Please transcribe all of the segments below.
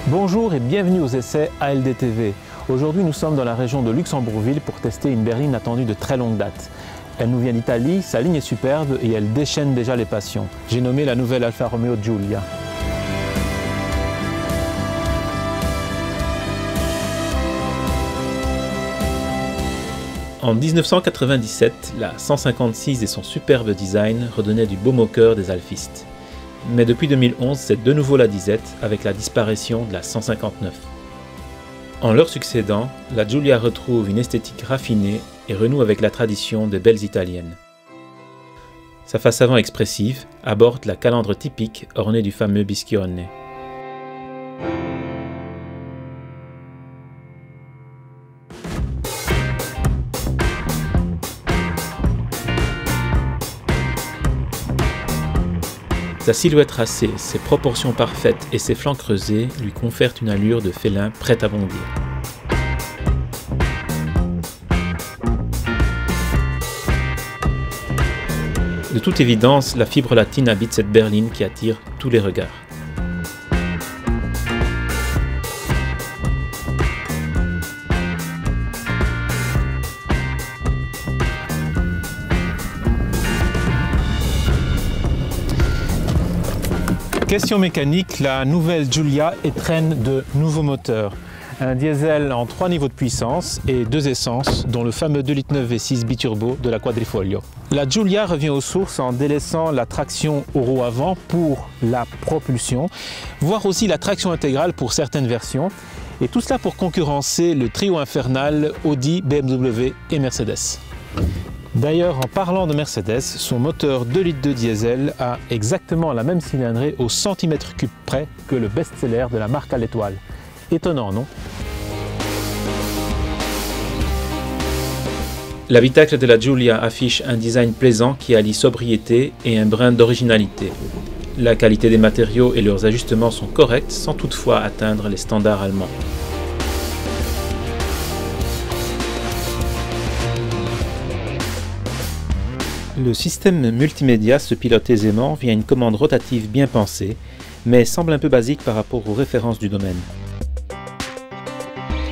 Bonjour et bienvenue aux essais ALD-TV. Aujourd'hui, nous sommes dans la région de Luxembourgville pour tester une berline attendue de très longue date. Elle nous vient d'Italie, sa ligne est superbe et elle déchaîne déjà les passions. J'ai nommé la nouvelle Alfa Romeo Giulia. En 1997, la 156 et son superbe design redonnaient du baume au cœur des alfistes. Mais depuis 2011, c'est de nouveau la disette avec la disparition de la 159. En leur succédant, la Giulia retrouve une esthétique raffinée et renoue avec la tradition des belles italiennes. Sa face avant expressive aborde la calandre typique ornée du fameux bischione. Sa silhouette tracée, ses proportions parfaites et ses flancs creusés lui confèrent une allure de félin prêt à bondir. De toute évidence, la fibre latine habite cette berline qui attire tous les regards. Question mécanique, la nouvelle Giulia étrenne de nouveaux moteurs. Un diesel en 3 niveaux de puissance et 2 essences, dont le fameux 2,9 litres V6 biturbo de la Quadrifoglio. La Giulia revient aux sources en délaissant la traction au roue avant pour la propulsion, voire aussi la traction intégrale pour certaines versions. Et tout cela pour concurrencer le trio infernal Audi, BMW et Mercedes. D'ailleurs, en parlant de Mercedes, son moteur 2 litres de diesel a exactement la même cylindrée au centimètre cube près que le best-seller de la marque à l'étoile. Étonnant, non? L'habitacle de la Giulia affiche un design plaisant qui allie sobriété et un brin d'originalité. La qualité des matériaux et leurs ajustements sont corrects sans toutefois atteindre les standards allemands. Le système multimédia se pilote aisément via une commande rotative bien pensée, mais semble un peu basique par rapport aux références du domaine.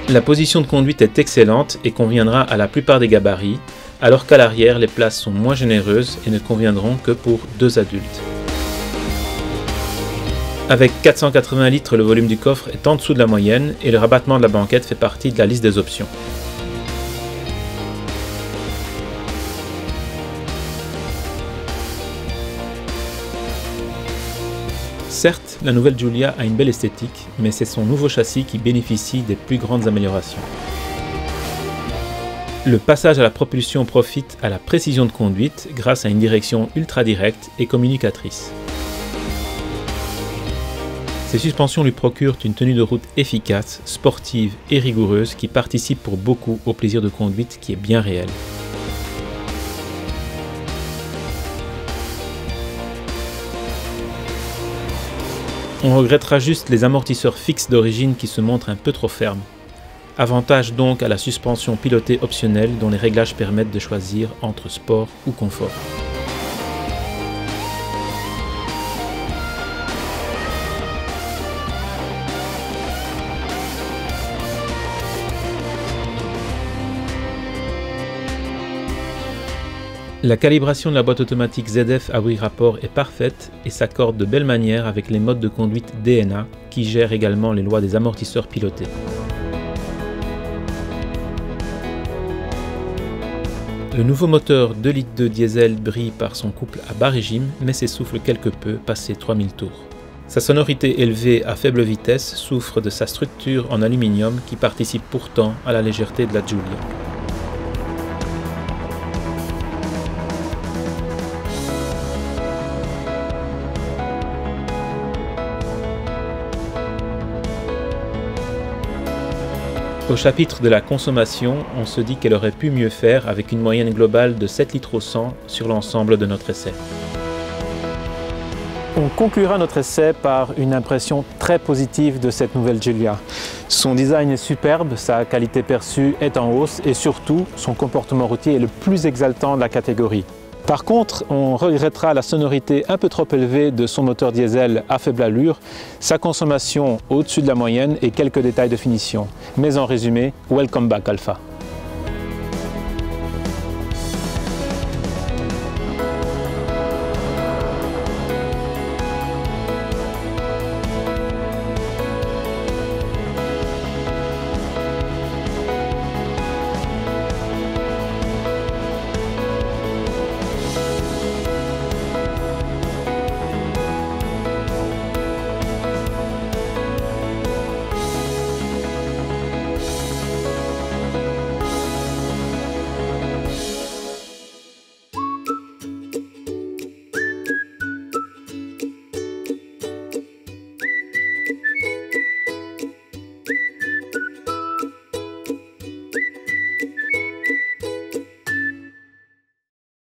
La position de conduite est excellente et conviendra à la plupart des gabarits, alors qu'à l'arrière, les places sont moins généreuses et ne conviendront que pour 2 adultes. Avec 480 litres, le volume du coffre est en dessous de la moyenne et le rabattement de la banquette fait partie de la liste des options. Certes, la nouvelle Giulia a une belle esthétique, mais c'est son nouveau châssis qui bénéficie des plus grandes améliorations. Le passage à la propulsion profite à la précision de conduite grâce à une direction ultra directe et communicatrice. Ces suspensions lui procurent une tenue de route efficace, sportive et rigoureuse qui participe pour beaucoup au plaisir de conduite qui est bien réel. On regrettera juste les amortisseurs fixes d'origine qui se montrent un peu trop fermes. Avantage donc à la suspension pilotée optionnelle dont les réglages permettent de choisir entre sport ou confort. La calibration de la boîte automatique ZF à bruit rapport est parfaite et s'accorde de belle manière avec les modes de conduite DNA qui gèrent également les lois des amortisseurs pilotés. Le nouveau moteur 2 litres de diesel brille par son couple à bas régime mais s'essouffle quelque peu passé 3000 tours. Sa sonorité élevée à faible vitesse souffre de sa structure en aluminium qui participe pourtant à la légèreté de la Giulia. Au chapitre de la consommation, on se dit qu'elle aurait pu mieux faire avec une moyenne globale de 7 litres au 100 sur l'ensemble de notre essai. On conclura notre essai par une impression très positive de cette nouvelle Giulia. Son design est superbe, sa qualité perçue est en hausse et surtout, son comportement routier est le plus exaltant de la catégorie. Par contre, on regrettera la sonorité un peu trop élevée de son moteur diesel à faible allure, sa consommation au-dessus de la moyenne et quelques détails de finition. Mais en résumé, welcome back Alfa.